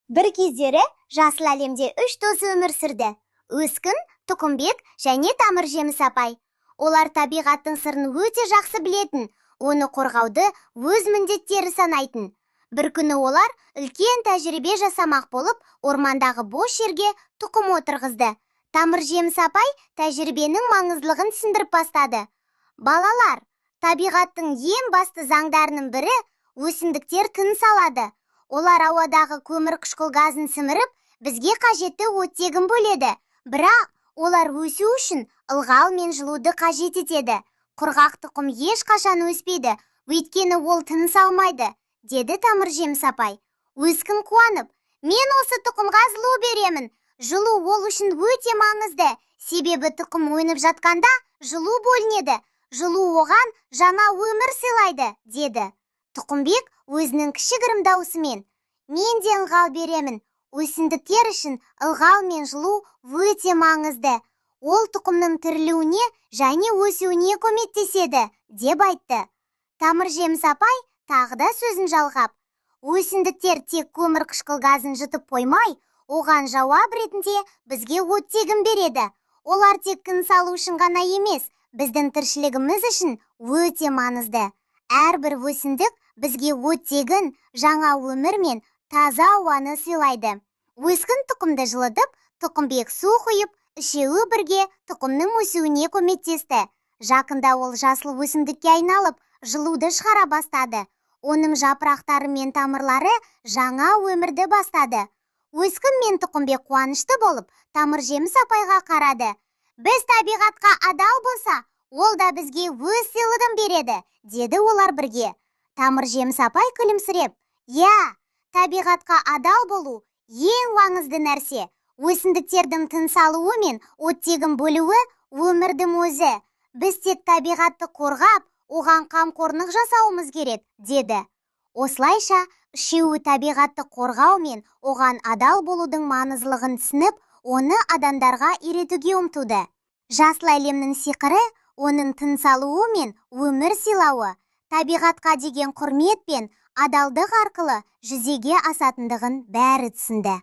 Бір кездері жасыл әлемде 3 дос өмір сүрді. Өскін, Тұқымбек және Тамыр-жеміс апай. Олар табиғаттың сырын өте жақсы білетін, оны қорғауды өз міндеттері санайтын. Бір күні олар үлкен тәжірибе жасамақ болып, ормандағы бос жерге тұқым отырғызды. Тамыр-жеміс апай тәжірибенің маңыздылығын түсіндіріп бастады. Балалар, табиғаттың ең басты заңдарының бірі өсімдіктер тыныс алады. Олар ауадағы көмірқышқыл газын сіміріп, бізге қажетті оттегін бөледі. Бірақ олар өсу үшін ылғал мен жылуды қажет етеді. Құрғақ тұқым ешқашан өспейді, өйткені ол тыныс алмайды, деді Тамыр-жеміс апай. Өскін қуанып, мен осы тұқымға жылу беремін. Жылу ол үшін өте маңызды. Себебі тұқым ойнап жатқанда жылу бөлінеді. Жылу оған жаңа өмір сыйлайды, деді. Тұқымбек өзінің кішігірім даусымен, мен де ылғал беремін. Өсімдіктер үшін ылғал мен жылу өте маңызды. Ол тұқымның тірілуіне және өсуіне көмектеседі, деп айтты. Тамыр-жеміс апай тағы да сөзін жалғап, өсімдіктер тек көмірқышқыл газын жұтып қоймай, оған жауап ретінде бізге оттегін береді. Олар тек тыныс алу үшін ғана емес, біздің тіршілігіміз үшін өте маңызды. Әрбір өсімдік бізге оттегін, жаңа өмір мен таза ауаны сыйлайды. Өскін тұқымды жылытып, Тұқымбек су құйып, үшеуі бірге тұқымның өсуіне көмектесті. Жақында ол жасыл өсімдікке айналып, жылуды шығара бастады. Оның жапырақтары мен тамырлары жаңа өмірді бастады. Өскін мен Тұқымбек қуанышты болып, Тамыр-жеміс апайға қарады. Біз табиғатқа адал болса, ол да бізге өз сыйлығын береді, деді олар бірге. Тамыр-жеміс апай күлімсіреп, табиғатқа адал болу ең маңызды нәрсе. Өсімдіктердің тыныс алуы мен оттегін бөлуі өмірдің өзі. Біз тек табиғатты қорғап, оған қамқорлық жасауымыз керек, деді. Осылайша, үшеуі табиғатты қорғау мен оған адал болудың маңыздылығын түсініп, оны адамдарға үйретуге ұмтылды. Жасыл әлемнің сиқыры оның тыныс алуы мен өмір сыйлауы, табиғатқа деген құрмет пен адалдық арқылы жүзеге асатындығын бәрі түсінді.